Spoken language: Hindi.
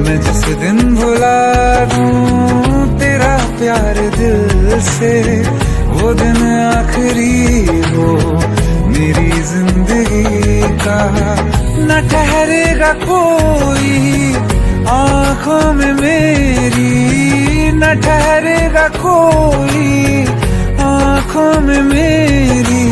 मैं जिस दिन भुला दूं तेरा प्यार दिल से, वो दिन आखिरी हो मेरी जिंदगी का। न ठहरेगा कोई आंखों में मेरी, न ठहरेगा कोई आंखों में मेरी,